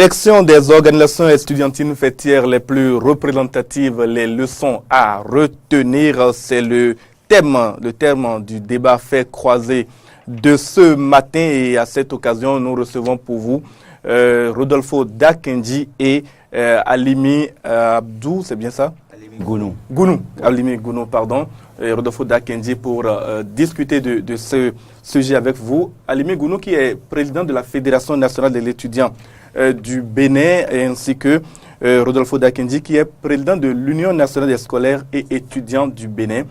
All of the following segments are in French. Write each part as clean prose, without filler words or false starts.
Sélection des organisations estudiantines fêtières les plus représentatives, les leçons à retenir, c'est le thème du débat fait croiser de ce matin. Et à cette occasion, nous recevons pour vous Rodolfo Dakendi et Alimi Abdou, c'est bien ça? Alimi Gounou, pardon. Rodolfo Dakendi pour discuter de ce sujet avec vous. Alimi Gounou qui est président de la Fédération nationale des étudiants du Bénin, ainsi que Rodolfo Dakendi qui est président de l'Union nationale des scolaires et étudiants du Bénin.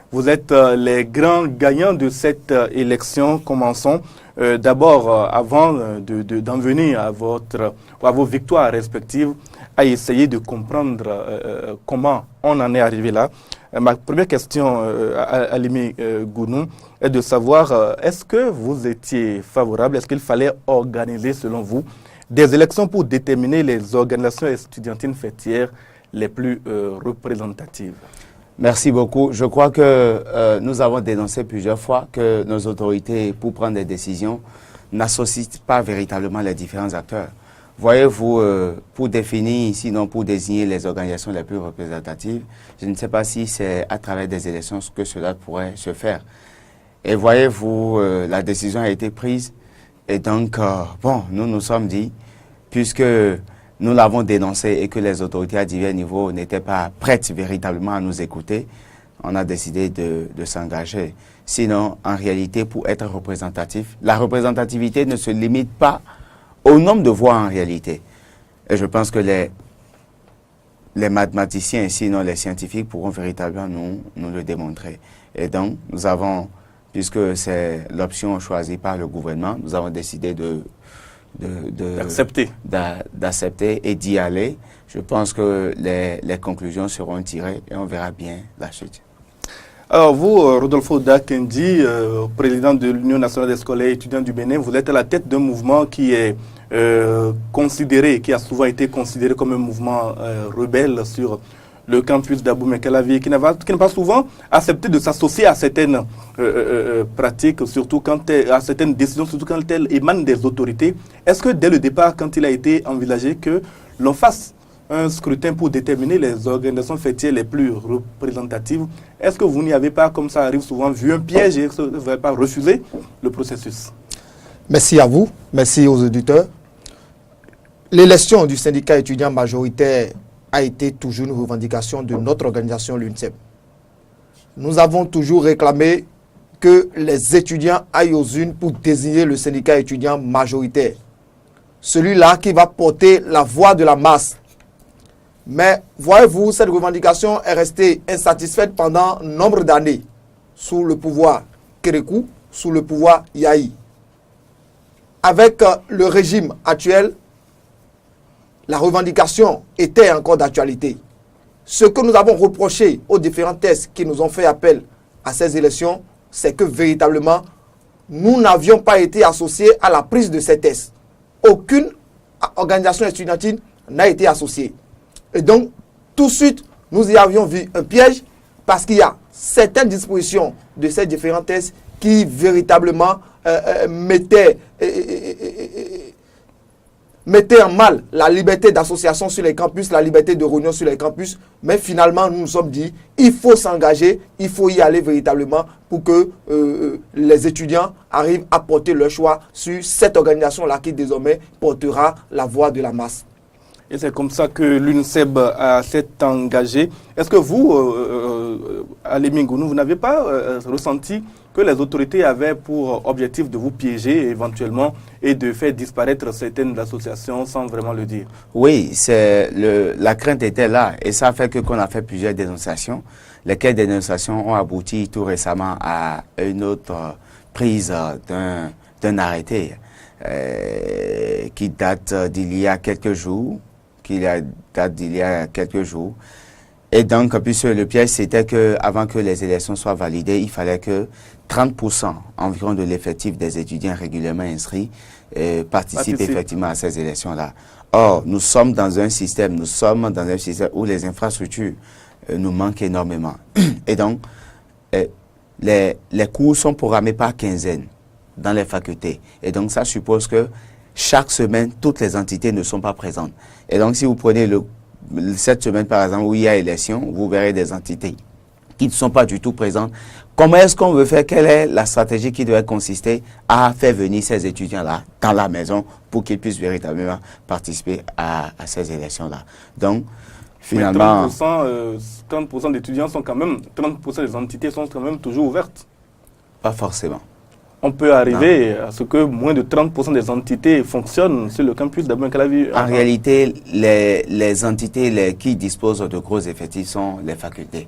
Vous êtes les grands gagnants de cette élection. Commençons d'abord, avant d'en venir à vos victoires respectives, à essayer de comprendre comment on en est arrivé là. Ma première question, Alimi Gounou, est de savoir, est-ce que vous étiez favorable, est-ce qu'il fallait organiser, selon vous, des élections pour déterminer les organisations estudiantines fêtières les plus représentatives? Merci beaucoup. Je crois que nous avons dénoncé plusieurs fois que nos autorités, pour prendre des décisions, n'associent pas véritablement les différents acteurs. Voyez-vous, pour définir, sinon pour désigner les organisations les plus représentatives, je ne sais pas si c'est à travers des élections que cela pourrait se faire. Et voyez-vous, la décision a été prise. Et donc, nous nous sommes dit, puisque nous l'avons dénoncé et que les autorités à divers niveaux n'étaient pas prêtes véritablement à nous écouter, on a décidé de s'engager. Sinon, en réalité, pour être représentatif, la représentativité ne se limite pas au nombre de voix en réalité. Et je pense que les mathématiciens, sinon les scientifiques, pourront véritablement nous le démontrer. Et donc, nous avons, puisque c'est l'option choisie par le gouvernement, nous avons décidé d'accepter et d'y aller. Je pense que les conclusions seront tirées et on verra bien la suite. Alors vous, Rodolfo Dakendi, président de l'Union nationale des scolaires et étudiants du Bénin, vous êtes à la tête d'un mouvement qui est qui a souvent été considéré comme un mouvement rebelle sur le campus d'Abomey-Calavi, qui n'a pas souvent accepté de s'associer à certaines pratiques, surtout à certaines décisions, surtout quand elles émanent des autorités. Est-ce que dès le départ, quand il a été envisagé que l'on fasse un scrutin pour déterminer les organisations fêtières les plus représentatives, est-ce que vous n'y avez pas, comme ça arrive souvent, vu un piège et que vous n'avez pas refusé le processus? Merci à vous, merci aux auditeurs. L'élection du syndicat étudiant majoritaire a été toujours une revendication de notre organisation, l'UNSEP. Nous avons toujours réclamé que les étudiants aillent aux urnes pour désigner le syndicat étudiant majoritaire. Celui-là qui va porter la voix de la masse. Mais voyez-vous, cette revendication est restée insatisfaite pendant nombre d'années sous le pouvoir Kérékou, sous le pouvoir Yahi. Avec le régime actuel, la revendication était encore d'actualité. Ce que nous avons reproché aux différents tests qui nous ont fait appel à ces élections, c'est que véritablement, nous n'avions pas été associés à la prise de ces tests. Aucune organisation estudiantine n'a été associée. Et donc, tout de suite, nous y avions vu un piège parce qu'il y a certaines dispositions de ces différents tests qui véritablement mettaient en mal la liberté d'association sur les campus, la liberté de réunion sur les campus. Mais finalement, nous nous sommes dit, il faut s'engager, il faut y aller véritablement pour que les étudiants arrivent à porter leur choix sur cette organisation-là qui désormais portera la voix de la masse. Et c'est comme ça que l'UNSEB s'est engagée. Est-ce que vous, Alimi Gounou, vous n'avez pas ressenti que les autorités avaient pour objectif de vous piéger éventuellement et de faire disparaître certaines associations sans vraiment le dire? Oui, la crainte était là et ça a fait qu'on a fait plusieurs dénonciations. Lesquelles dénonciations ont abouti tout récemment à une autre prise d'un arrêté qui date d'il y a quelques jours. Et donc, puisque le piège, c'était qu'avant que les élections soient validées, il fallait que 30% environ de l'effectif des étudiants régulièrement inscrits participent effectivement à ces élections-là. Or, nous sommes dans un système où les infrastructures nous manquent énormément. Et donc, les cours sont programmés par quinzaine dans les facultés. Et donc, ça suppose que chaque semaine, toutes les entités ne sont pas présentes. Et donc, si vous prenez cette semaine, par exemple, où il y a élection, vous verrez des entités qui ne sont pas du tout présentes. Comment est-ce qu'on veut faire? Quelle est la stratégie qui doit consister à faire venir ces étudiants-là dans la maison pour qu'ils puissent véritablement participer à ces élections-là? Donc, finalement... 30% d'étudiants sont quand même, 30% des entités sont quand même toujours ouvertes. Pas forcément. On peut arriver à ce que moins de 30% des entités fonctionnent sur le campus d'Abou-Mekalavi. En réalité, les entités qui disposent de gros effectifs sont les facultés.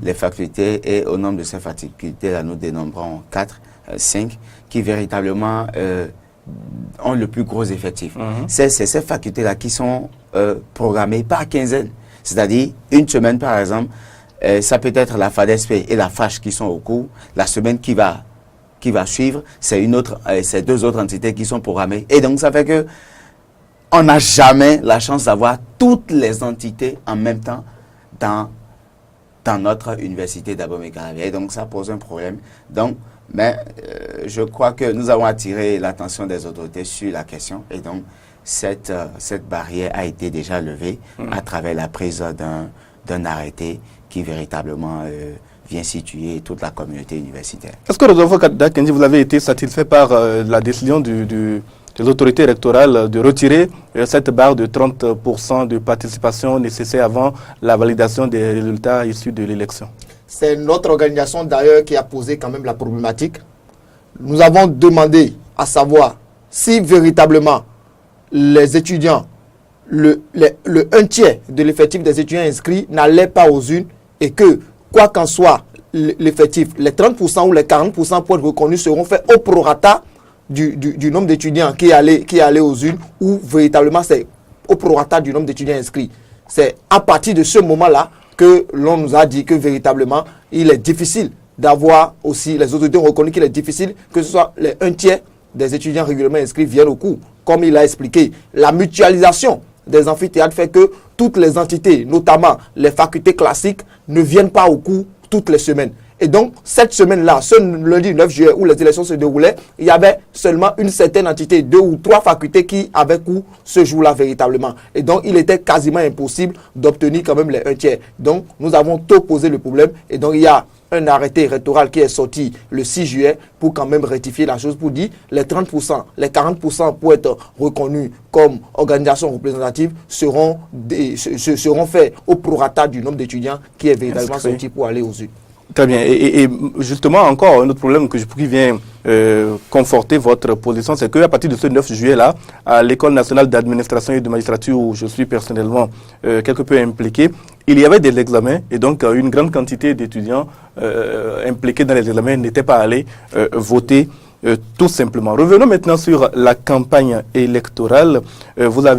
Les facultés, et au nombre de ces facultés, là, nous dénombrons 4, 5, qui véritablement ont le plus gros effectif. C'est ces facultés-là qui sont programmées par quinzaine. C'est-à-dire, une semaine, par exemple, ça peut être la FADESP et la FACH qui sont au cours. La semaine qui va suivre, c'est deux autres entités qui sont programmées. Et donc, ça fait que on n'a jamais la chance d'avoir toutes les entités en même temps dans notre université d'Abomey-Calavi. Et donc, ça pose un problème. Donc, mais je crois que nous avons attiré l'attention des autorités sur la question. Et donc, cette barrière a été déjà levée à travers la prise d'un arrêté qui véritablement vient situer toute la communauté universitaire. Est-ce que Rodolfo Dakendi, vous avez été satisfait par la décision des autorités électorales de retirer cette barre de 30% de participation nécessaire avant la validation des résultats issus de l'élection? C'est notre organisation d'ailleurs qui a posé quand même la problématique. Nous avons demandé à savoir si véritablement les étudiants, le 1/3 de l'effectif des étudiants inscrits n'allait pas aux urnes et que, quoi qu'en soit l'effectif, les 30% ou les 40% pour être reconnus seront faits au prorata du nombre d'étudiants qui allaient aux urnes, ou véritablement c'est au prorata du nombre d'étudiants inscrits. C'est à partir de ce moment-là que l'on nous a dit que véritablement il est difficile d'avoir aussi, les autorités ont reconnu qu'il est difficile que ce soit les 1/3 des étudiants régulièrement inscrits viennent au cours. Comme il a expliqué, la mutualisation des amphithéâtres fait que toutes les entités, notamment les facultés classiques, ne viennent pas au cours toutes les semaines. Et donc, cette semaine-là, ce lundi 9 juillet où les élections se déroulaient, il y avait seulement une certaine entité, 2 ou 3 facultés qui avaient cours ce jour-là véritablement. Et donc, il était quasiment impossible d'obtenir quand même les 1/3. Donc, nous avons tôt posé le problème. Et donc, il y a un arrêté rectoral qui est sorti le 6 juillet pour quand même rectifier la chose, pour dire les 30%, les 40% pour être reconnus comme organisation représentative seront faits au prorata du nombre d'étudiants qui est véritablement sorti pour aller aux urnes. Très bien. Et justement, encore un autre problème qui vient conforter votre position, c'est qu'à partir de ce 9 juillet-là, à l'École nationale d'administration et de magistrature, où je suis personnellement quelque peu impliqué, il y avait des examens et donc une grande quantité d'étudiants impliqués dans les examens n'étaient pas allés voter tout simplement. Revenons maintenant sur la campagne électorale. On vous a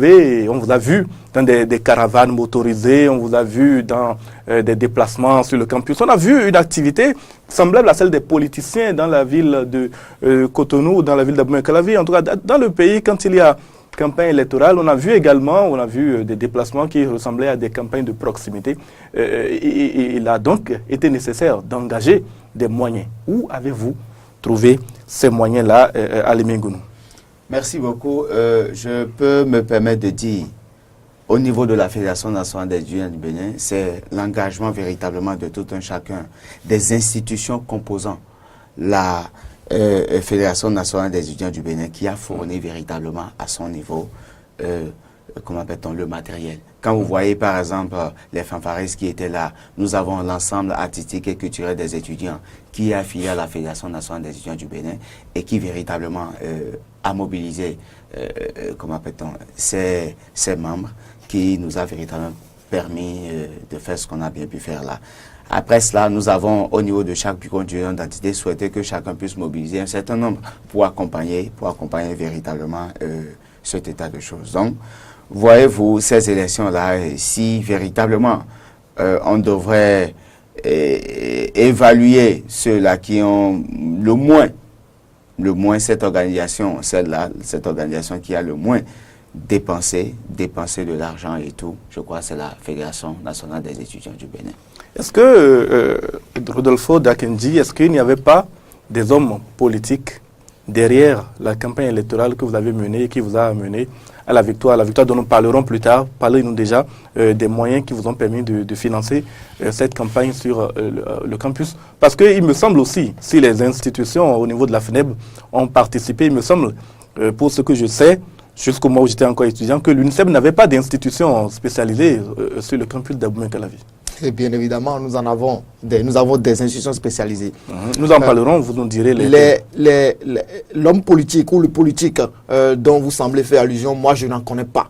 vu dans des caravanes motorisées, on vous a vu dans des déplacements sur le campus. On a vu une activité semblable à celle des politiciens dans la ville de Cotonou, dans la ville d'Abomey-Calavi. En tout cas, dans le pays, quand il y a campagne électorale, on a vu des déplacements qui ressemblaient à des campagnes de proximité. Il a donc été nécessaire d'engager des moyens. Où avez-vous trouvé ces moyens-là à Limingounou? Merci beaucoup. Je peux me permettre de dire, au niveau de la Fédération nationale des étudiants du Bénin, c'est l'engagement véritablement de tout un chacun, des institutions composant la Fédération nationale des étudiants du Bénin qui a fourni véritablement à son niveau, comment appelle-t-on, le matériel. Quand vous voyez par exemple les fanfaristes qui étaient là, nous avons l'ensemble artistique et culturel des étudiants qui est affilié à la Fédération nationale des étudiants du Bénin et qui véritablement a mobilisé, comment appelle-t-on, ses membres, qui nous a véritablement permis de faire ce qu'on a bien pu faire là. Après cela, nous avons au niveau de chaque bureau d'identité souhaité que chacun puisse mobiliser un certain nombre pour accompagner véritablement cet état de choses. Donc, voyez-vous, ces élections-là, si véritablement on devrait évaluer ceux-là qui ont le moins cette organisation, cette organisation qui a le moins dépensé de l'argent et tout, je crois que c'est la Fédération nationale des étudiants du Bénin. Est-ce que, Rodolfo Dakendi, est-ce qu'il n'y avait pas des hommes politiques derrière la campagne électorale que vous avez menée, qui vous a mené à la victoire dont nous parlerons plus tard. Parlez-nous déjà des moyens qui vous ont permis de financer cette campagne sur le campus. Parce qu'il me semble aussi, si les institutions au niveau de la FNEB ont participé, il me semble, pour ce que je sais, jusqu'au mois où j'étais encore étudiant, que l'UNICEF n'avait pas d'institution spécialisée sur le campus d'Abomey-Calavi. Et bien évidemment, nous avons des institutions spécialisées. Nous en parlerons, vous nous direz l'homme politique ou le politique dont vous semblez faire allusion, moi je n'en connais pas.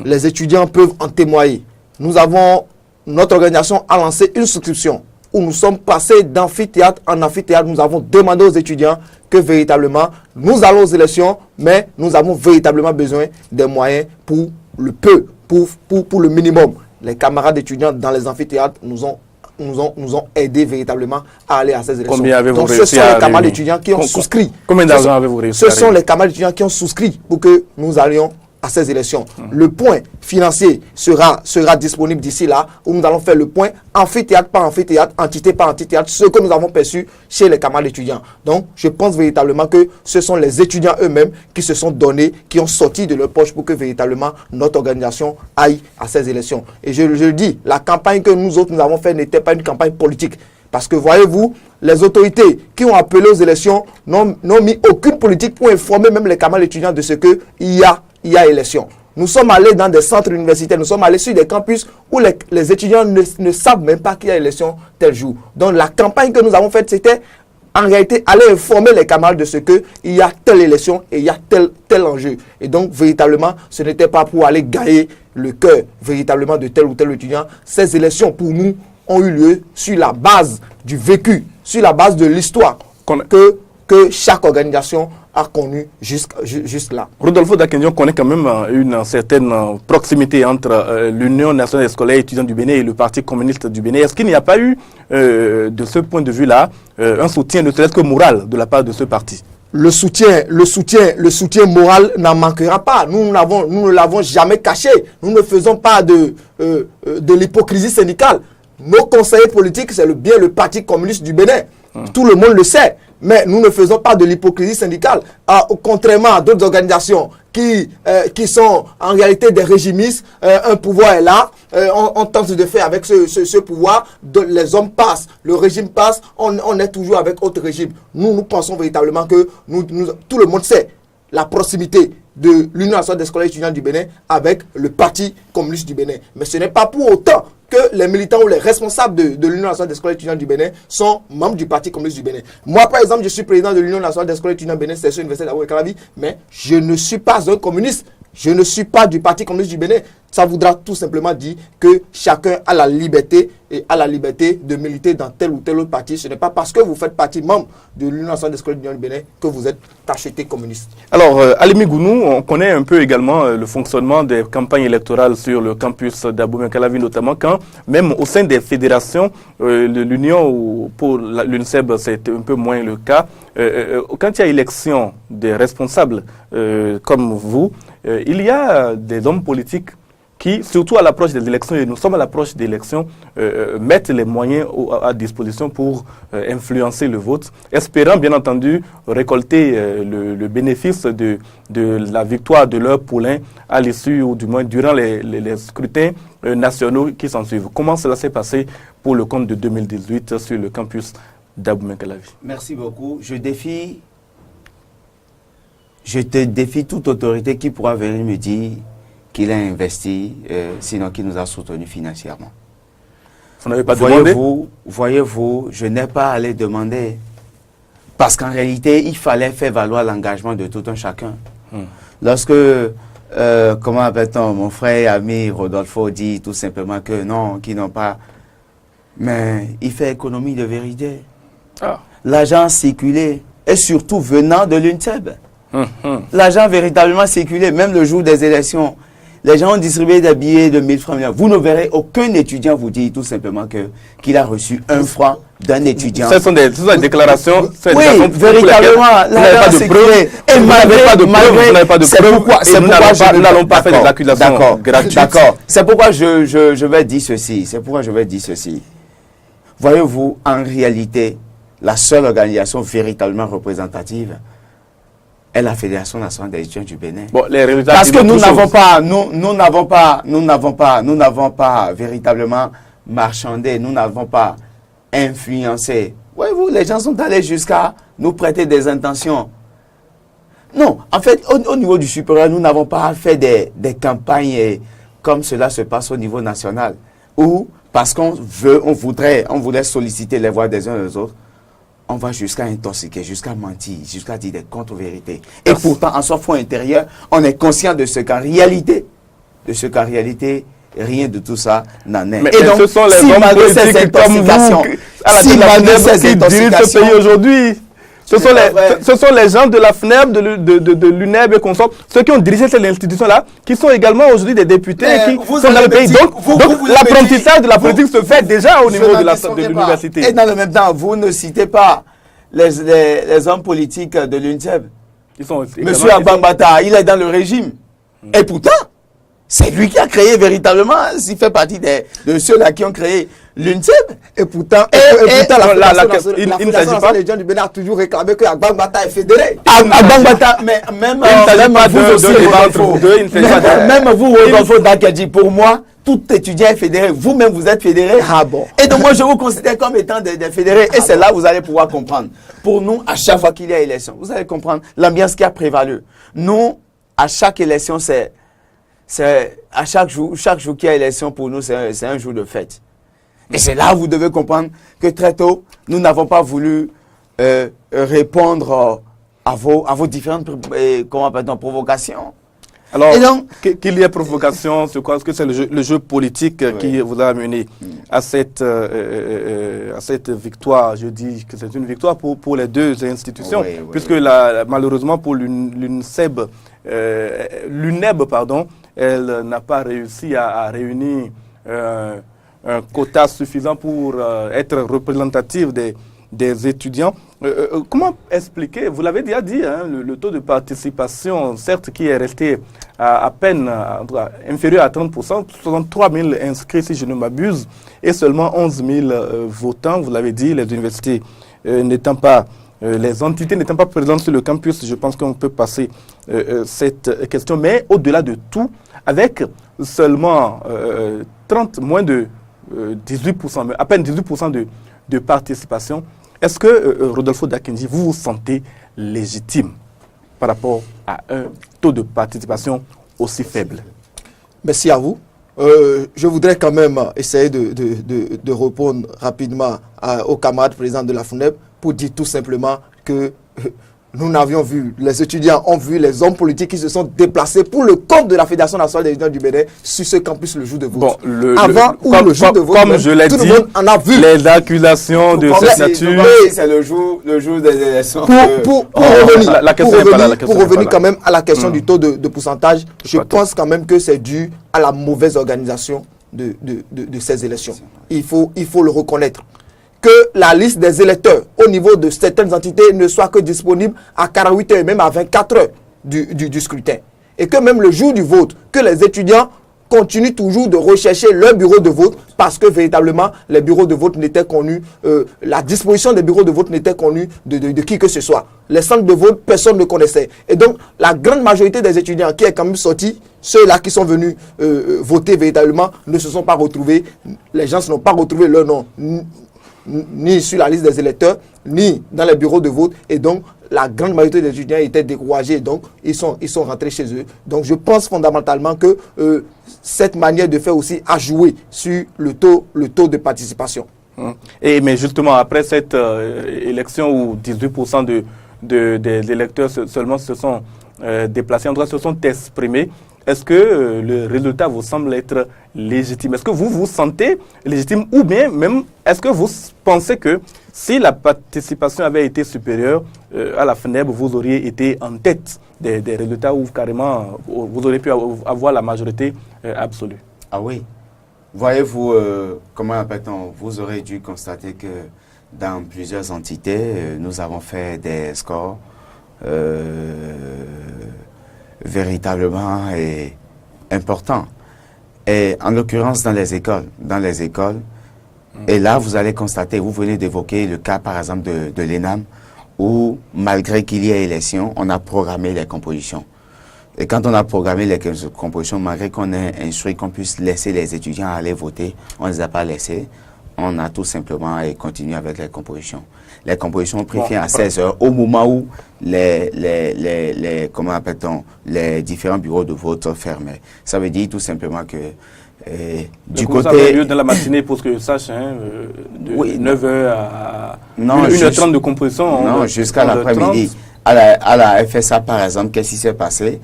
Les étudiants peuvent en témoigner. Notre organisation a lancé une souscription où nous sommes passés d'amphithéâtre en amphithéâtre. Nous avons demandé aux étudiants que véritablement nous allons aux élections, mais nous avons véritablement besoin des moyens pour le peu, pour le minimum. Les camarades étudiants dans les amphithéâtres nous ont aidés véritablement à aller à ces élections. Combien avez-vous Donc réussi ce sont à les camarades réunir étudiants qui ont souscrit. Combien d'argent avez-vous réussi Ce à sont réunir? les camarades étudiants qui ont souscrit pour que nous allions à ces élections. Le point financier sera disponible d'ici là, où nous allons faire le point amphithéâtre par amphithéâtre, entité par entité, ce que nous avons perçu chez les camarades étudiants. Donc, je pense véritablement que ce sont les étudiants eux-mêmes qui se sont donnés, qui ont sorti de leur poche pour que véritablement notre organisation aille à ces élections. Et je le dis, la campagne que nous autres nous avons faite n'était pas une campagne politique. Parce que voyez-vous, les autorités qui ont appelé aux élections n'ont mis aucune politique pour informer même les camarades étudiants de ce qu'il y a élection. Nous sommes allés dans des centres universitaires, nous sommes allés sur des campus où les étudiants ne savent même pas qu'il y a élection tel jour. Donc la campagne que nous avons faite, c'était en réalité aller informer les camarades de ce qu'il y a telle élection et il y a tel enjeu. Et donc véritablement, ce n'était pas pour aller gagner le cœur véritablement de tel ou tel étudiant. Ces élections pour nous ont eu lieu sur la base du vécu, sur la base de l'histoire que chaque organisation a connu jusque-là. Rodolfo Dakendion connaît quand même une certaine proximité entre l'Union nationale des scolaires étudiants du Bénin et le Parti communiste du Bénin. Est-ce qu'il n'y a pas eu, de ce point de vue-là, un soutien ne serait-ce que moral de la part de ce parti? Le soutien moral n'en manquera pas. Nous ne l'avons jamais caché. Nous ne faisons pas de l'hypocrisie syndicale. Nos conseillers politiques, c'est bien le Parti communiste du Bénin. Tout le monde le sait. Mais nous ne faisons pas de l'hypocrisie syndicale. Contrairement à d'autres organisations qui sont en réalité des régimistes, un pouvoir est là, on tente de faire avec ce pouvoir, les hommes passent, le régime passe, on est toujours avec autre régime. Nous pensons véritablement que tout le monde sait la proximité de l'Union nationale des scolaires étudiants du Bénin avec le Parti communiste du Bénin. Mais ce n'est pas pour autant que les militants ou les responsables de l'Union nationale des scolaires étudiants du Bénin sont membres du Parti communiste du Bénin. Moi, par exemple, je suis président de l'Union nationale des scolaires étudiants du Bénin, c'est sur l'Université d'Abomey-Calavi, mais je ne suis pas un communiste. Je ne suis pas du Parti communiste du Bénin. Ça voudra tout simplement dire que chacun a la liberté de militer dans tel ou tel autre parti. Ce n'est pas parce que vous faites partie membre de l'Union nationale des scolaires du Bénin que vous êtes acheté communiste. Alors, Alimi Gounou, on connaît un peu également le fonctionnement des campagnes électorales sur le campus d'Abomey-Calavi, notamment quand, même au sein des fédérations, l'Union ou pour l'UNCEB, c'est un peu moins le cas. Quand il y a élection des responsables comme vous, il y a des hommes politiques qui, surtout à l'approche des élections, et nous sommes à l'approche des élections, mettent les moyens à disposition pour influencer le vote, espérant bien entendu récolter le bénéfice de la victoire de leur poulain à l'issue, ou du moins durant les scrutins nationaux qui s'en suivent. Comment cela s'est passé pour le compte de 2018 sur le campus d'Abomey-Calavi? Merci beaucoup. Je te défie toute autorité qui pourra venir me dire qu'il a investi, sinon qu'il nous a soutenus financièrement. Vous n'avez pas demandé? Voyez-vous, je n'ai pas à les demander. Parce qu'en réalité, il fallait faire valoir l'engagement de tout un chacun. Lorsque, comment appelle-t-on, mon frère et ami Rodolfo dit tout simplement que non, qu'ils n'ont pas... Mais il fait économie de vérité. L'argent circulé, et surtout venant de l'UNCEB. L'argent véritablement circulé, même le jour des élections. Les gens ont distribué des billets de 1000 francs. Vous ne verrez aucun étudiant vous dire tout simplement qu'il a reçu 1 franc d'un étudiant. Ce sont des déclarations. Oui, véritablement, l'argent circulé. Et malgré pas de preuves, c'est pourquoi nous n'allons pas faire des accusations gratuites. D'accord. C'est pourquoi je vais dire ceci. Voyez-vous, en réalité, la seule organisation véritablement représentative est la Fédération nationale des étudiants du Bénin. Bon, les résultats Parce que nous n'avons pas véritablement marchandé, nous n'avons pas influencé. Voyez-vous, les gens sont allés jusqu'à nous prêter des intentions. Non, en fait, au niveau du supérieur, nous n'avons pas fait des campagnes comme cela se passe au niveau national. Ou parce qu'on voudrait solliciter les voix des uns et des autres, on va jusqu'à intoxiquer, jusqu'à mentir, jusqu'à dire des contre-vérités. Et pourtant, en son fond intérieur, on est conscient de ce qu'en réalité, rien de tout ça n'en est. Mais donc, ce sont les hommes politiques comme vous, à la FNEB, qui dirigent ce pays aujourd'hui. Ce sont les gens de la FNEB, de l'UNEB et consorts, ceux qui ont dirigé cette institution-là, qui sont également aujourd'hui des députés qui sont dans le pays. Donc l'apprentissage de la politique se fait déjà au niveau de l'université. Et dans le même temps, vous ne citez pas les hommes politiques de l'UNICEF. Monsieur Agbambata, il est dans le régime. Et pourtant, c'est lui qui a créé véritablement, s'il fait partie de ceux-là qui ont créé l'UNICEF. Et pourtant, la Fédération nationale des étudiants du Bénin a toujours réclamé que Agbambata est fédéré. Agbambata, mais même vous aussi, même vous, Rodolfo Dakadji, pour moi, tout étudiant est fédéré. Vous-même, vous êtes fédéré. Ah bon. Et donc, moi, je vous considère comme étant des fédérés. Et c'est là où vous allez pouvoir comprendre. Pour nous, à chaque fois qu'il y a élection, vous allez comprendre l'ambiance qui a prévalu. Nous, à chaque élection, à chaque jour qu'il y a élection, pour nous, c'est un jour de fête. Et c'est là où vous devez comprendre que très tôt, nous n'avons pas voulu répondre à vos différentes provocations. Alors, qu'il y ait provocation, c'est quoi? Est-ce que c'est le jeu politique qui vous a amené à cette victoire? Je dis que c'est une victoire pour les deux institutions, puisque malheureusement pour l'UNEB, elle n'a pas réussi à réunir un quota suffisant pour être représentative des étudiants. Comment expliquer, vous l'avez déjà dit, hein, le taux de participation, certes, qui est resté à peine inférieur à 30%, 63 000 inscrits si je ne m'abuse, et seulement 11 000 votants, vous l'avez dit, les universités n'étant pas, les entités n'étant pas présentes sur le campus, je pense qu'on peut passer cette question. Mais au-delà de tout, avec seulement moins de 18%, à peine 18% de participation, est-ce que, Rodolfo Dakadji, vous vous sentez légitime par rapport à un taux de participation aussi faible? Merci à vous. Je voudrais quand même essayer de répondre rapidement au camarade président de la FNEB pour dire tout simplement que nous n'avions vu, les étudiants ont vu les hommes politiques qui se sont déplacés pour le compte de la Fédération nationale des étudiants du Bénin sur ce campus le jour de vote. Bon, le jour de vote, comme je l'ai dit, en a vu. Les accusations de cette nature. C'est le jour des élections. Pour revenir quand même à la question du taux de pourcentage, je pense quand même que c'est dû à la mauvaise organisation de ces élections. Il faut le reconnaître. Que la liste des électeurs au niveau de certaines entités ne soit que disponible à 48 heures et même à 24 heures du scrutin. Et que même le jour du vote, que les étudiants continuent toujours de rechercher leur bureau de vote parce que véritablement les bureaux de vote n'étaient connus, la disposition des bureaux de vote n'était connue de qui que ce soit. Les centres de vote, personne ne connaissait. Et donc la grande majorité des étudiants qui est quand même sorti, ceux-là qui sont venus voter véritablement ne se sont pas retrouvés. Les gens ne sont pas retrouvés leur nom ni sur la liste des électeurs, ni dans les bureaux de vote. Et donc, la grande majorité des étudiants étaient découragés. Donc, ils sont rentrés chez eux. Donc, je pense fondamentalement que cette manière de faire aussi a joué sur le taux de participation. Mais justement, après cette élection où 18% des électeurs seulement se sont déplacés, en tout cas se sont exprimés, est-ce que le résultat vous semble être légitime? Est-ce que vous vous sentez légitime ou bien même est-ce que vous pensez que si la participation avait été supérieure à la FNEB, vous auriez été en tête des résultats ou carrément vous auriez pu avoir la majorité absolue? Ah oui. Voyez-vous, comment appelle-t-on? Vous aurez dû constater que dans plusieurs entités, nous avons fait des scores véritablement important. Et en l'occurrence dans les écoles. Et là, vous allez constater, vous venez d'évoquer le cas par exemple de l'ENAM, où, malgré qu'il y ait élection, on a programmé les compositions. Et quand on a programmé les compositions, malgré qu'on ait instruit qu'on puisse laisser les étudiants aller voter, on ne les a pas laissés. On a tout simplement continué avec les compositions. Les compositions ont pris fin à 16 heures, au moment où comment appelle-t-on, les différents bureaux de vote fermaient. Ça veut dire tout simplement que du côté... Ça a lieu dans la matinée pour que je sache, de 9h à 1h30 de composition. Non, jusqu'à l'après-midi. À la FSA, par exemple, qu'est-ce qui s'est passé?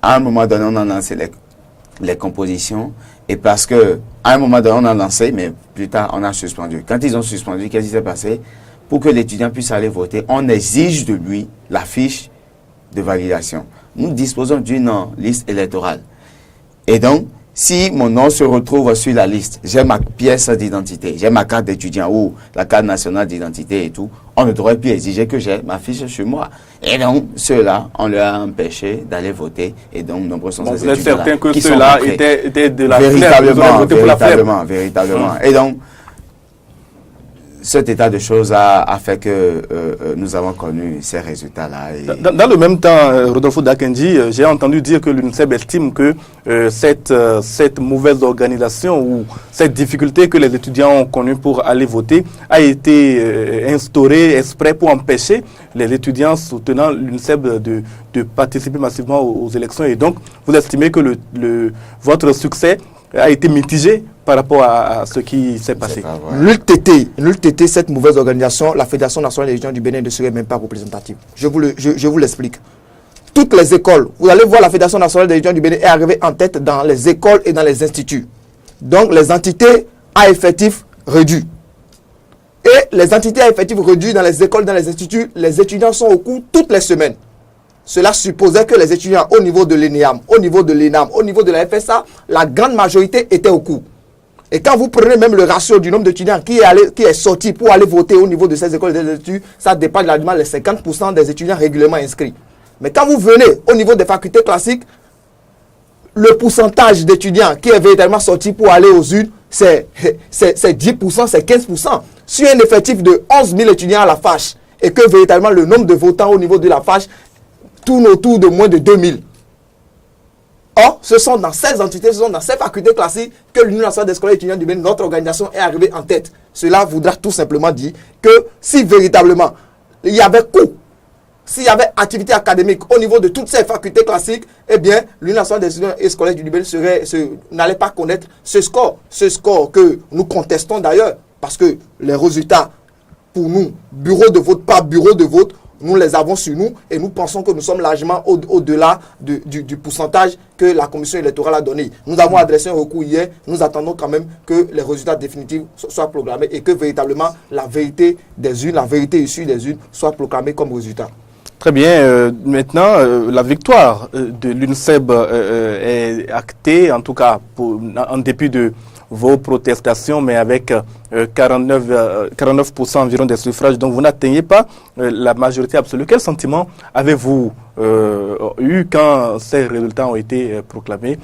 À un moment donné, on a lancé les compositions. Et parce que à un moment donné, on a lancé, mais plus tard, on a suspendu. Quand ils ont suspendu, qu'est-ce qui s'est passé? Pour que l'étudiant puisse aller voter, on exige de lui la fiche de validation. Nous disposons d'une liste électorale. Et donc, si mon nom se retrouve sur la liste, j'ai ma pièce d'identité, j'ai ma carte d'étudiant ou la carte nationale d'identité et tout, on ne devrait plus exiger que j'ai ma fiche sur moi. Et donc, ceux-là, on leur a empêché d'aller voter. Et donc, nombreux sont ces étudiants-là. Vous êtes certain que ceux-là étaient de la Véritablement. Et donc, cet état de choses a fait que nous avons connu ces résultats-là. Dans le même temps, Rodolfo Dakendi, j'ai entendu dire que l'UNICEF estime que cette mauvaise organisation ou cette difficulté que les étudiants ont connue pour aller voter a été instaurée exprès pour empêcher les étudiants soutenant l'UNICEF de participer massivement aux élections. Et donc, vous estimez que votre succès a été mitigé par rapport à ce qui s'est passé. Nul TT, cette mauvaise organisation, la Fédération nationale des étudiants du Bénin ne serait même pas représentative. Je vous l'explique. Toutes les écoles, vous allez voir, la Fédération nationale des étudiants du Bénin est arrivée en tête dans les écoles et dans les instituts. Donc, les entités à effectif réduit. Et les entités à effectif réduit dans les écoles, dans les instituts, les étudiants sont au cours toutes les semaines. Cela supposait que les étudiants au niveau de l'ENEAM, au niveau de l'ENAM, au niveau de la FSA, la grande majorité était au cours. Et quand vous prenez même le ratio du nombre d'étudiants qui est sorti pour aller voter au niveau de ces écoles et des études, ça dépasse largement les 50% des étudiants régulièrement inscrits. Mais quand vous venez au niveau des facultés classiques, le pourcentage d'étudiants qui est véritablement sorti pour aller aux urnes, c'est 10%, c'est 15%. Sur un effectif de 11 000 étudiants à la FACH, et que véritablement le nombre de votants au niveau de la FACH tourne autour de moins de 2000. Or, ce sont dans ces entités, ce sont dans ces facultés classiques que l'Union nationale des scolaires étudiants du Bénin, notre organisation, est arrivée en tête. Cela voudra tout simplement dire que si véritablement il y avait cours, s'il y avait activité académique au niveau de toutes ces facultés classiques, eh bien, l'Union nationale des étudiants et scolaires du Bénin n'allait pas connaître ce score que nous contestons d'ailleurs, parce que les résultats, pour nous, bureau de vote par bureau de vote, nous les avons sur nous et nous pensons que nous sommes largement au-delà du pourcentage que la commission électorale a donné. Nous avons adressé un recours hier, nous attendons quand même que les résultats définitifs soient proclamés et que véritablement la vérité des urnes, la vérité issue des urnes soit proclamée comme résultat. Très bien. Maintenant, la victoire de l'UNICEF est actée, en tout cas en dépit de vos protestations, mais avec 49% environ des suffrages. Donc vous n'atteignez pas la majorité absolue. Quel sentiment avez-vous eu quand ces résultats ont été proclamés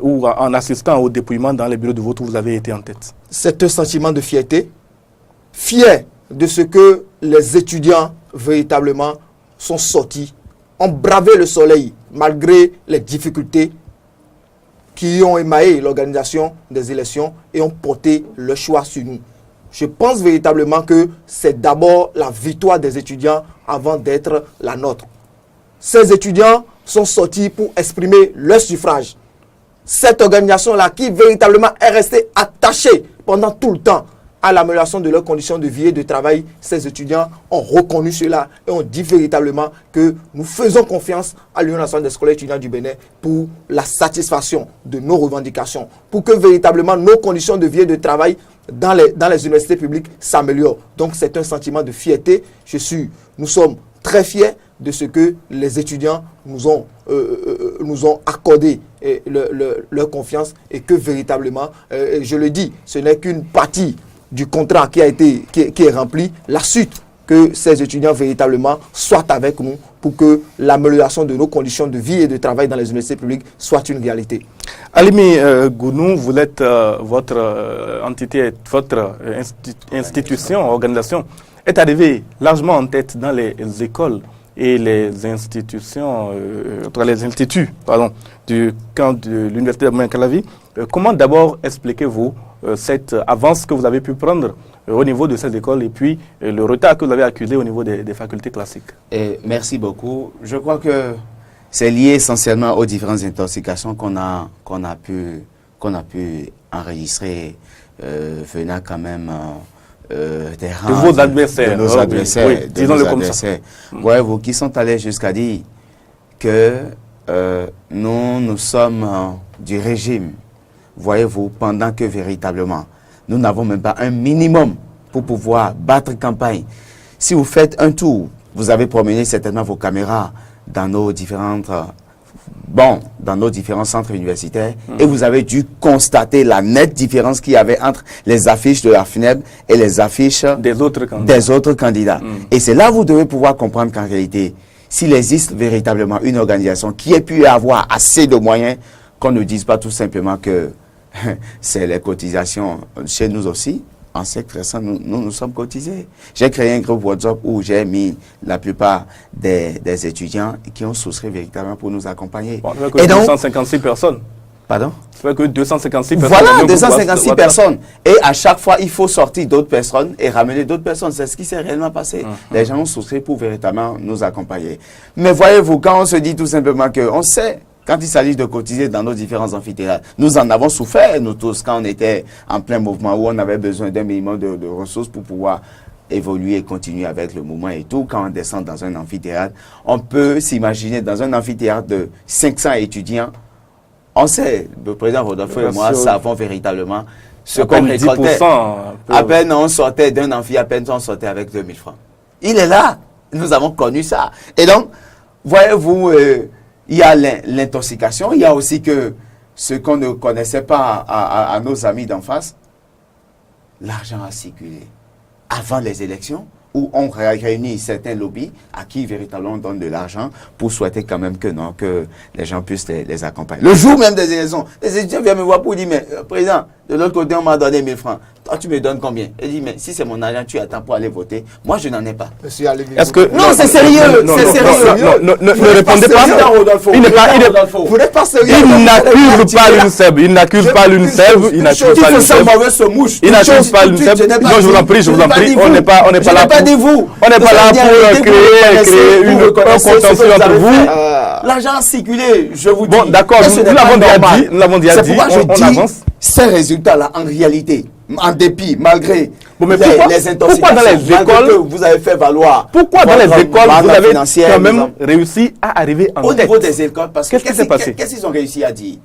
ou en assistant au dépouillement dans les bureaux de vote où vous avez été en tête? C'est un sentiment de fierté. Fier de ce que les étudiants véritablement sont sortis, ont bravé le soleil malgré les difficultés qui ont émaillé l'organisation des élections et ont porté le choix sur nous. Je pense véritablement que c'est d'abord la victoire des étudiants avant d'être la nôtre. Ces étudiants sont sortis pour exprimer leur suffrage. Cette organisation-là qui véritablement est restée attachée pendant tout le temps à l'amélioration de leurs conditions de vie et de travail, ces étudiants ont reconnu cela et ont dit véritablement que nous faisons confiance à l'Union nationale des scolaires étudiants du Bénin pour la satisfaction de nos revendications, pour que véritablement nos conditions de vie et de travail dans les universités publiques s'améliorent. Donc c'est un sentiment de fierté. Nous sommes très fiers de ce que les étudiants nous ont accordé leur confiance et que véritablement, je le dis, ce n'est qu'une partie du contrat qui est rempli, la suite que ces étudiants véritablement soient avec nous pour que l'amélioration de nos conditions de vie et de travail dans les universités publiques soit une réalité. Alimi Gounou, vous êtes votre entité, votre institution, organisation est arrivé largement en tête dans les écoles et les institutions, les instituts, du camp de l'Université d'Abomey Calavi. Comment d'abord expliquez-vous cette avance que vous avez pu prendre au niveau de ces écoles et puis le retard que vous avez accusé au niveau des facultés classiques? Merci beaucoup. Je crois que c'est lié essentiellement aux différentes intoxications qu'on a pu enregistrer venant quand même des rangs de vos adversaires. De nos adversaires. Oui, disons-le comme ça. Voyez-vous, qui sont allés jusqu'à dire que nous sommes du régime, voyez-vous, pendant que véritablement, nous n'avons même pas un minimum pour pouvoir battre campagne. Si vous faites un tour, vous avez promené certainement vos caméras dans nos différents centres universitaires et vous avez dû constater la nette différence qu'il y avait entre les affiches de la FNEB et les affiches des autres candidats. Et c'est là que vous devez pouvoir comprendre qu'en réalité, s'il existe véritablement une organisation qui ait pu avoir assez de moyens, qu'on ne dise pas tout simplement que c'est les cotisations chez nous aussi. En secteur, nous sommes cotisés. J'ai créé un groupe WhatsApp où j'ai mis la plupart des étudiants qui ont souscrit véritablement pour nous accompagner. Bon, et donc, 256 personnes. Pardon? Ça fait que 256 personnes. Voilà, 256 personnes. Et à chaque fois, il faut sortir d'autres personnes et ramener d'autres personnes. C'est ce qui s'est réellement passé. Les gens ont souscrit pour véritablement nous accompagner. Mais voyez-vous, quand on se dit tout simplement qu'on sait, quand il s'agit de cotiser dans nos différents amphithéâtres, nous en avons souffert, nous tous, quand on était en plein mouvement, où on avait besoin d'un minimum de ressources pour pouvoir évoluer et continuer avec le mouvement et tout. Quand on descend dans un amphithéâtre, on peut s'imaginer dans un amphithéâtre de 500 étudiants, on sait, le président Rodolfo et moi savons véritablement ce qu'on récoltait. À peine on sortait d'un amphi, à peine on sortait avec 2000 francs. Il est là, nous avons connu ça. Et donc, voyez-vous, il y a l'intoxication, il y a aussi que ce qu'on ne connaissait pas à nos amis d'en face, l'argent a circulé avant les élections, où on réunit certains lobbies à qui véritablement on donne de l'argent pour souhaiter quand même que les gens puissent les accompagner. Le jour même des élections, les étudiants viennent me voir pour dire, mais président, de l'autre côté on m'a donné 1000 francs. Toi tu me donnes combien? Il dit, mais si c'est mon argent, tu attends pour aller voter. Moi je n'en ai pas. Est-ce que non, c'est sérieux, c'est sérieux. Ne répondez pas. Il n'est pas. Vous n'êtes pas sérieux. Il n'accuse pas l'UNSEB. Il n'accuse pas l'UNSEB. Il n'accuse pas l'UNSEB. Il n'accuse pas l'UNSEB. Non, je vous en prie, On n'est pas là pour. On n'est pas là pour créer un contentieux entre vous. L'argent a circulé, je vous dis. Bon, d'accord, nous l'avons déjà dit. On avance. Ces résultats-là, en réalité, en dépit, malgré les intoxications, pourquoi dans les écoles, que vous avez fait valoir, pourquoi dans les écoles, vous avez quand même réussi à arriver en tête? Au niveau des écoles, parce que qu'est-ce qui s'est passé? Qu'est-ce qu'ils ont réussi à dire?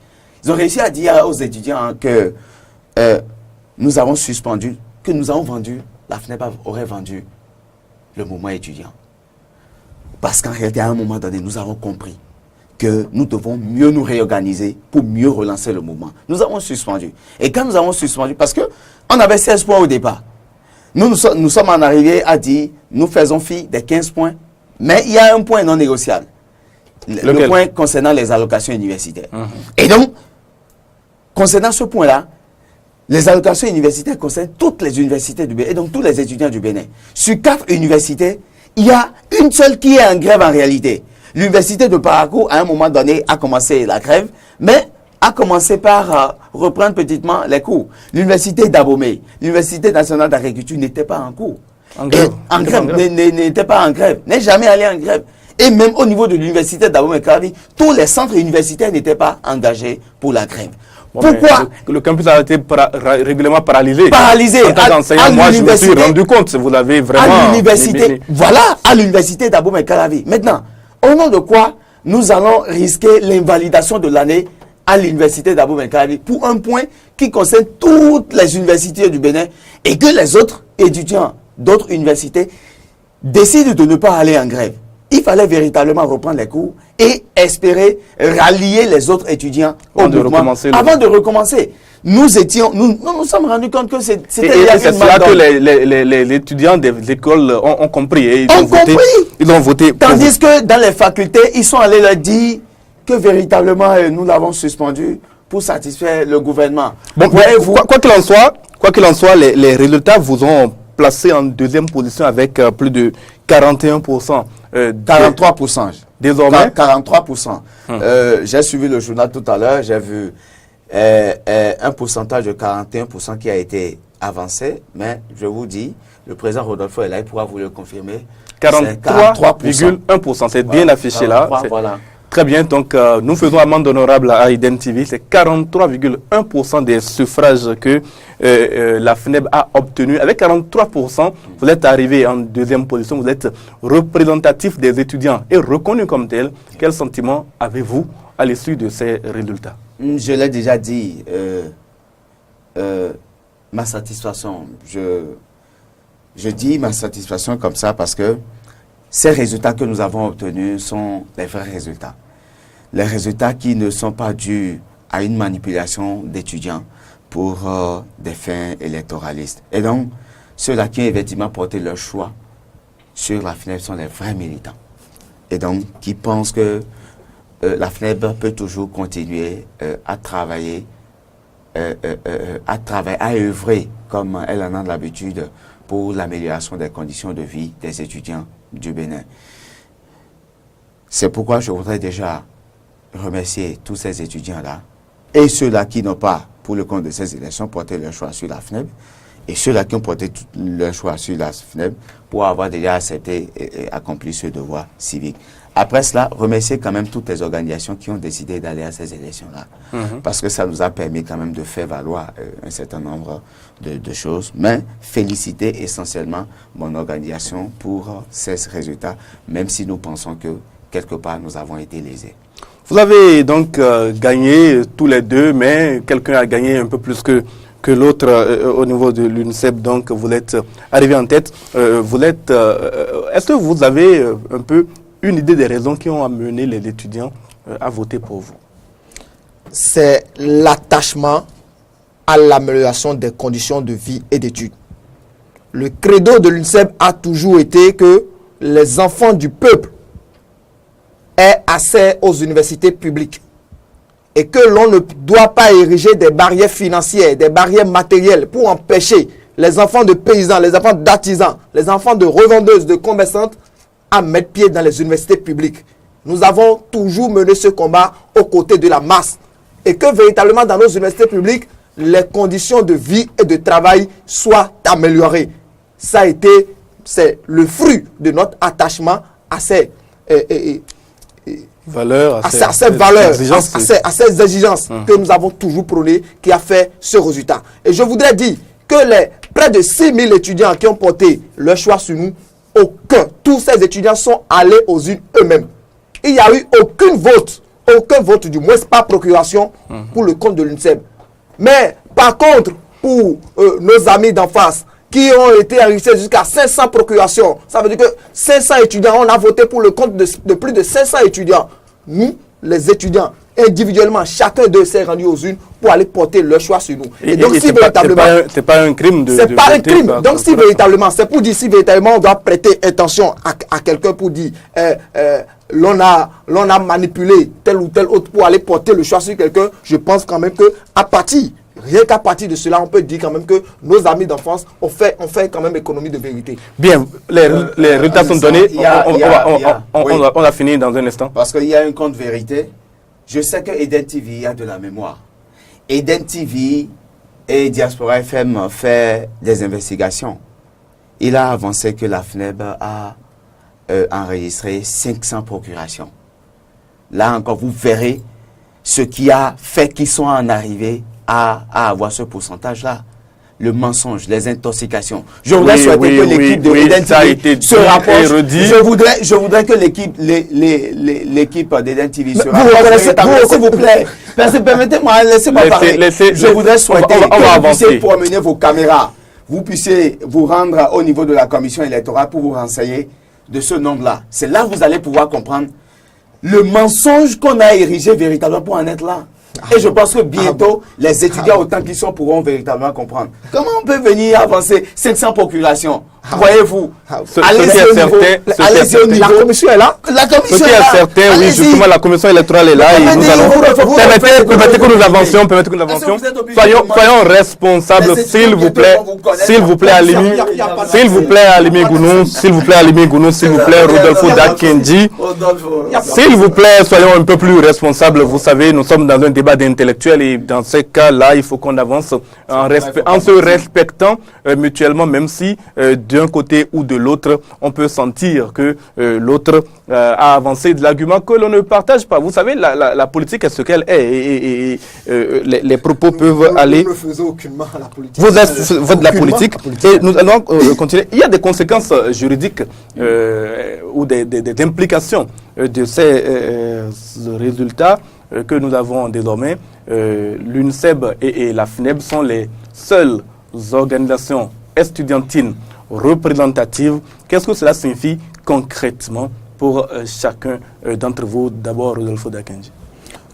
Ils ont réussi à dire aux étudiants que nous avons suspendu, que nous avons vendu, la FNEB aurait vendu le mouvement étudiant. Parce qu'en réalité, à un moment donné, nous avons compris que nous devons mieux nous réorganiser pour mieux relancer le mouvement. Nous avons suspendu. Et quand nous avons suspendu, parce qu'on avait 16 points au départ, nous sommes en arrivée à dire, nous faisons fi des 15 points, mais il y a un point non négociable. Le point concernant les allocations universitaires. Et donc, concernant ce point-là, les allocations universitaires concernent toutes les universités du Bénin, et donc tous les étudiants du Bénin. Sur 4 universités, il y a une seule qui est en grève en réalité. L'université de Parakou, à un moment donné, a commencé la grève, mais a commencé par reprendre petitement les cours. L'université d'Abomey, l'université nationale d'agriculture n'était pas en cours. N'était pas en grève, n'est jamais allé en grève. Et même au niveau de l'université d'Abomey Calavi, tous les centres universitaires n'étaient pas engagés pour la grève. Bon, pourquoi le campus a été régulièrement paralysé. Paralysé. En tant qu'enseignant, moi je me suis rendu compte, vous l'avez vraiment... À l'université, voilà, à l'université d'Abomey Calavi. Maintenant, au nom de quoi nous allons risquer l'invalidation de l'année à l'université d'Abomey Calavi pour un point qui concerne toutes les universités du Bénin et que les autres étudiants d'autres universités décident de ne pas aller en grève. Il fallait véritablement reprendre les cours et espérer rallier les autres étudiants au mouvement avant de recommencer. Nous sommes rendus compte que c'était c'est cela que les étudiants des écoles ont compris. Et ils ont voté. Tandis que dans les facultés, ils sont allés leur dire que véritablement nous l'avons suspendu pour satisfaire le gouvernement. Bon, quoi qu'il en soit, les résultats vous ont placé en deuxième position avec plus de 41%. 43%. Désormais 43%. J'ai suivi le journal tout à l'heure, j'ai vu un pourcentage de 41% qui a été avancé, mais je vous dis, le président Rodolfo est là, il pourra vous le confirmer. 43,1%, c'est bien affiché 43, là. Voilà. Très bien, donc nous faisons amende honorable à Eden TV. C'est 43,1% des suffrages que la FNEB a obtenu. Avec 43%, vous êtes arrivé en deuxième position, vous êtes représentatif des étudiants et reconnu comme tel. Quel sentiment avez-vous à l'issue de ces résultats? Je l'ai déjà dit, ma satisfaction, je dis ma satisfaction comme ça parce que ces résultats que nous avons obtenus sont les vrais résultats. Les résultats qui ne sont pas dus à une manipulation d'étudiants pour des fins électoralistes. Et donc, ceux-là qui ont effectivement porté leur choix sur la FNEB sont les vrais militants. Et donc, qui pensent que la FNEB peut toujours continuer à travailler, à œuvrer comme elle en a l'habitude pour l'amélioration des conditions de vie des étudiants du Bénin. C'est pourquoi je voudrais déjà remercier tous ces étudiants-là et ceux-là qui n'ont pas, pour le compte de ces élections, porté leur choix sur la FNEB et ceux-là qui ont porté leur choix sur la FNEB pour avoir déjà accepté et accompli ce devoir civique. Après cela, remercier quand même toutes les organisations qui ont décidé d'aller à ces élections-là. Parce que ça nous a permis quand même de faire valoir un certain nombre de choses. Mais féliciter essentiellement mon organisation pour ces résultats, même si nous pensons que quelque part nous avons été lésés. Vous avez donc gagné tous les deux, mais quelqu'un a gagné un peu plus que l'autre au niveau de l'UNICEF, donc vous êtes arrivé en tête. Est-ce que vous avez un peu une idée des raisons qui ont amené les étudiants à voter pour vous? C'est l'attachement à l'amélioration des conditions de vie et d'études. Le credo de l'UNICEF a toujours été que les enfants du peuple aient accès aux universités publiques et que l'on ne doit pas ériger des barrières financières, des barrières matérielles pour empêcher les enfants de paysans, les enfants d'artisans, les enfants de revendeuses, de commerçantes à mettre pied dans les universités publiques. Nous avons toujours mené ce combat aux côtés de la masse et que véritablement dans nos universités publiques, les conditions de vie et de travail soient améliorées. Ça a été, c'est le fruit de notre attachement à ces valeurs, à ces exigences que nous avons toujours prônées qui a fait ce résultat. Et je voudrais dire que les près de 6000 étudiants qui ont porté leur choix sur nous, tous ces étudiants sont allés aux urnes eux-mêmes. Il n'y a eu aucun vote du moins par procuration pour le compte de l'UNICEF. Mais par contre, pour nos amis d'en face qui ont été enregistrés jusqu'à 500 procurations, ça veut dire que 500 étudiants, on a voté pour le compte de plus de 500 étudiants. Nous, les étudiants, individuellement, chacun d'eux s'est rendu aux urnes pour aller porter leur choix sur nous. Et donc, si véritablement, c'est pas un crime de. C'est pas un crime. Donc, si véritablement, c'est pour dire si véritablement on doit prêter attention à quelqu'un pour dire l'on a manipulé tel ou tel autre pour aller porter le choix sur quelqu'un, je pense quand même que rien qu'à partir de cela, on peut dire quand même que nos amis d'enfance ont fait quand même économie de vérité. Bien, les résultats sont donnés. On a fini dans un instant. Parce qu'il y a un compte vérité. Je sais que Eden TV a de la mémoire. Eden TV et Diaspora FM ont fait des investigations. Il a avancé que la FNEB a enregistré 500 procurations. Là encore, vous verrez ce qui a fait qu'ils sont en arrivée à avoir ce pourcentage-là. Le mensonge, les intoxications. Je voudrais souhaiter que l'équipe de Eden TV se rapproche. Je voudrais que l'équipe d'Eden TV se rapproche. S'il vous plaît. Permettez-moi, laissez-moi parler. Je voudrais souhaiter que vous puissiez promener vos caméras. Vous puissiez vous rendre au niveau de la commission électorale pour vous renseigner de ce nombre-là. C'est là que vous allez pouvoir comprendre le mensonge qu'on a érigé véritablement pour en être là. Et je pense que bientôt, les étudiants, autant qu'ils sont, pourront véritablement comprendre. Comment on peut venir avancer 500 procurations Voyez-vous, Ce qui est certain, allez-y au niveau. La commission est là. La ce commission qui est est là. certain, oui, Allez-y. justement, la commission électorale est là et nous allons... Permettez que nous avancions, soyons responsables, s'il vous plaît, Alimi Gounou, s'il vous plaît, Rodolfo Dakenji, s'il vous plaît, soyons un peu plus responsables. Vous savez, nous sommes dans un débat d'intellectuels et dans ces cas-là, il faut qu'on avance en se respectant mutuellement, même si d'un côté ou de l'autre, on peut sentir que l'autre a avancé de l'argument que l'on ne partage pas. Vous savez, la politique est ce qu'elle est et les propos peuvent aller... Vous ne faisez aucunement la politique. Vous êtes de la politique et nous allons continuer. Il y a des conséquences juridiques ou des implications de ces résultats que nous avons désormais. L'UNSEB et la FNEB sont les seules organisations estudiantines représentatives. Qu'est-ce que cela signifie concrètement pour chacun d'entre vous? D'abord, Rodolfo Dakenji.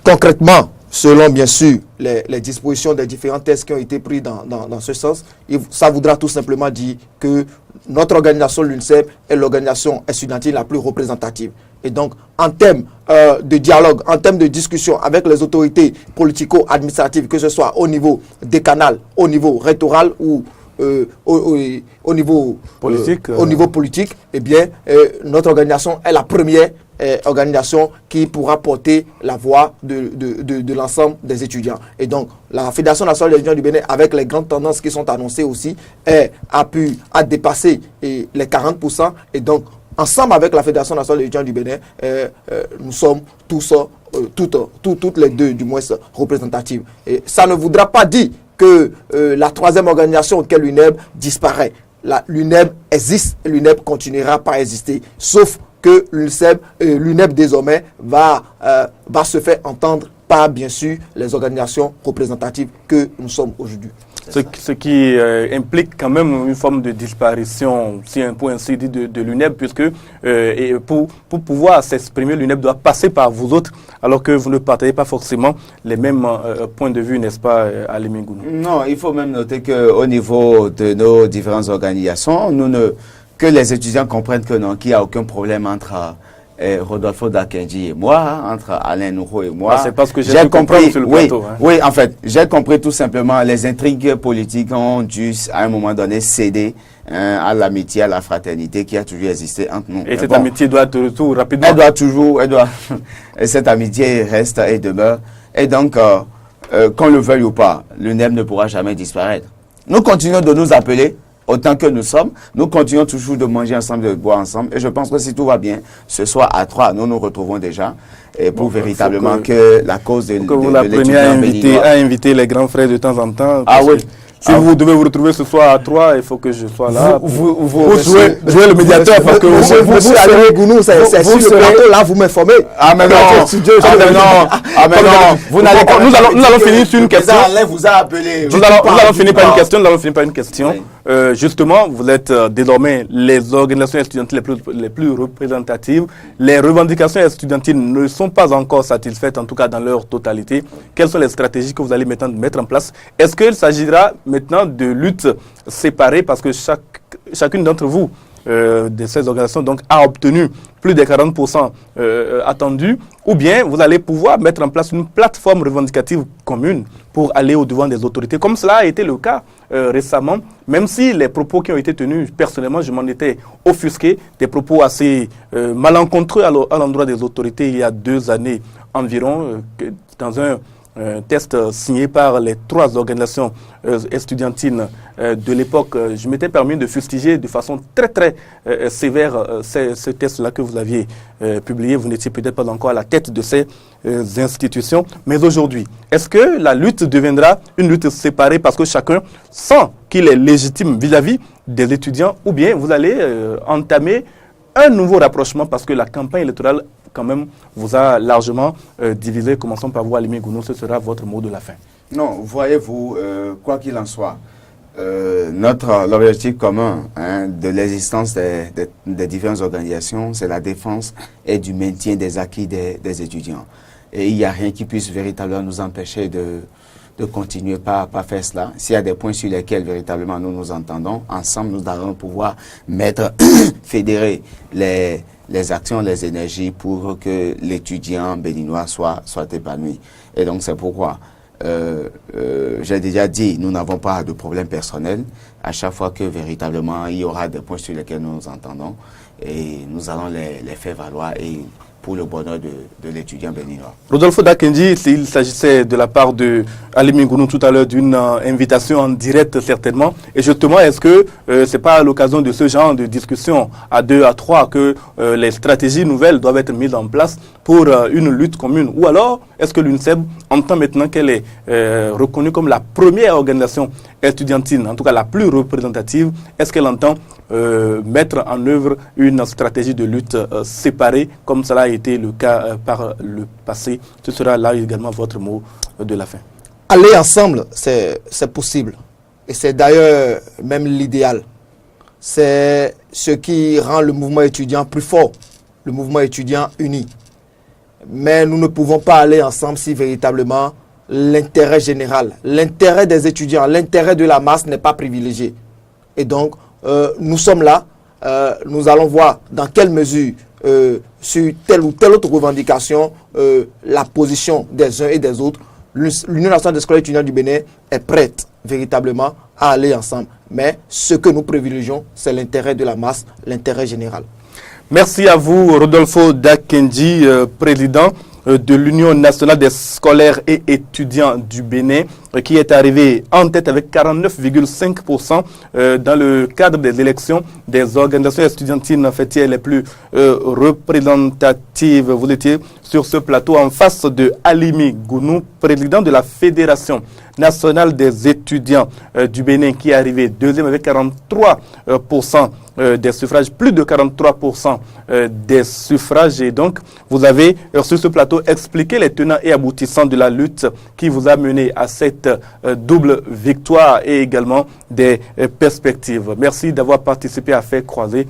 Concrètement, selon bien sûr les dispositions des différents tests qui ont été pris dans ce sens, ça voudra tout simplement dire que notre organisation, l'UNSEB, est l'organisation estudiantine la plus représentative. Et donc, en termes de dialogue, en termes de discussion avec les autorités politico-administratives, que ce soit au niveau décanal, au niveau rectoral ou au niveau politique, eh bien, notre organisation est la première organisation qui pourra porter la voix de l'ensemble des étudiants. Et donc, la Fédération nationale des étudiants du Bénin, avec les grandes tendances qui sont annoncées aussi, a dépassé les 40%. Et donc, ensemble avec la Fédération nationale des étudiants du Bénin, nous sommes tous, toutes les deux, du moins, représentatives. Et ça ne voudra pas dire que la troisième organisation, qu'est l'UNEB, disparaît. L'UNEB existe et l'UNEB continuera pas à exister, sauf que l'UNEB désormais va se faire entendre par, bien sûr, les organisations représentatives que nous sommes aujourd'hui. Ce qui implique quand même une forme de disparition, si un point ainsi dit, de l'UNEB, puisque pour pouvoir s'exprimer, l'UNEB doit passer par vous autres, alors que vous ne partagez pas forcément les mêmes points de vue, n'est-ce pas, Alimi Gounou? Non, il faut même noter qu'au niveau de nos différentes organisations, que les étudiants comprennent que non, qu'il n'y a aucun problème entre Rodolfo Dakenji et moi, entre Alain Nouro et moi. C'est parce que j'ai compris sur le plateau. Oui, en fait, j'ai compris tout simplement les intrigues politiques ont dû à un moment donné céder à l'amitié, à la fraternité qui a toujours existé entre nous. Et cette amitié doit être retour rapidement. Cette amitié reste et demeure. Et donc, qu'on le veuille ou pas, l'UNEB ne pourra jamais disparaître. Nous continuons de nous appeler autant que nous sommes, nous continuons toujours de manger ensemble, de boire ensemble. Et je pense que si tout va bien, ce soir à 3, nous nous retrouvons déjà pour véritablement que la cause de vous l'appreniez à inviter les grands frères de temps en temps. Ah oui. Si vous devez vous retrouver ce soir à 3, il faut que je sois là. Vous jouez le médiateur parce que vous allez Gounou, c'est sur le plateau là, vous m'informez. Ah mais non, nous allons finir sur une question. Vous a appelé. Nous allons finir par une question. Justement, vous êtes désormais les organisations estudiantiles les plus représentatives. Les revendications estudiantines ne sont pas encore satisfaites, en tout cas dans leur totalité. Quelles sont les stratégies que vous allez mettre en place? Est-ce qu'il s'agira maintenant de luttes séparées parce que chacune d'entre vous, de ces organisations, donc, a obtenu plus de 40% attendus, ou bien vous allez pouvoir mettre en place une plateforme revendicative commune pour aller au-devant des autorités, comme cela a été le cas récemment, même si les propos qui ont été tenus, personnellement, je m'en étais offusqué, des propos assez malencontreux à l'endroit des autorités il y a 2 années environ, dans un test signé par les 3 organisations estudiantines de l'époque. Je m'étais permis de fustiger de façon très très sévère ce test-là que vous aviez publié. Vous n'étiez peut-être pas encore à la tête de ces institutions. Mais aujourd'hui, est-ce que la lutte deviendra une lutte séparée parce que chacun sent qu'il est légitime vis-à-vis des étudiants, ou bien vous allez entamer un nouveau rapprochement parce que la campagne électorale quand même vous a largement divisé? Commençons par vous, Alimi Gounou, ce sera votre mot de la fin. Non, voyez-vous, quoi qu'il en soit, l'objectif commun de l'existence des différentes organisations, c'est la défense et du maintien des acquis des étudiants. Et il n'y a rien qui puisse véritablement nous empêcher de continuer par faire cela. S'il y a des points sur lesquels véritablement nous nous entendons, ensemble nous allons pouvoir mettre, fédérer les actions, les énergies pour que l'étudiant béninois soit épanoui. Et donc c'est pourquoi, j'ai déjà dit, nous n'avons pas de problème personnel. À chaque fois que véritablement il y aura des points sur lesquels nous nous entendons, et nous allons les faire valoir et pour le bonheur de l'étudiant béninois. Rodolfo Dakendi, il s'agissait de la part de Alimi Ngounou tout à l'heure d'une invitation en direct certainement. Et justement, est-ce que c'est pas à l'occasion de ce genre de discussion à 2, à 3 que les stratégies nouvelles doivent être mises en place pour une lutte commune? Ou alors, est-ce que l'UNSEB entend maintenant qu'elle est reconnue comme la première organisation estudiantine, en tout cas la plus représentative, est-ce qu'elle entend mettre en œuvre une stratégie de lutte séparée, comme cela a été le cas par le passé? Ce sera là également votre mot de la fin. Aller ensemble, c'est possible. Et c'est d'ailleurs même l'idéal. C'est ce qui rend le mouvement étudiant plus fort, le mouvement étudiant uni. Mais nous ne pouvons pas aller ensemble si véritablement l'intérêt général, l'intérêt des étudiants, l'intérêt de la masse n'est pas privilégié. Et donc, nous sommes là, nous allons voir dans quelle mesure, sur telle ou telle autre revendication, la position des uns et des autres, l'Union nationale des scolaires étudiants du Bénin est prête véritablement à aller ensemble. Mais ce que nous privilégions, c'est l'intérêt de la masse, l'intérêt général. Merci à vous, Rodolfo Dakendi, président de l'Union nationale des scolaires et étudiants du Bénin, qui est arrivé en tête avec 49,5% dans le cadre des élections des organisations estudiantines fêtières les plus représentatives. Vous étiez sur ce plateau en face de Alimi Ngounou, président de la Fédération nationale des étudiants du Bénin, qui est arrivé deuxième avec 43% des suffrages, plus de 43% des suffrages. Et donc, vous avez sur ce plateau expliqué les tenants et aboutissants de la lutte qui vous a mené à cette double victoire et également des perspectives. Merci d'avoir participé à Faire Croiser.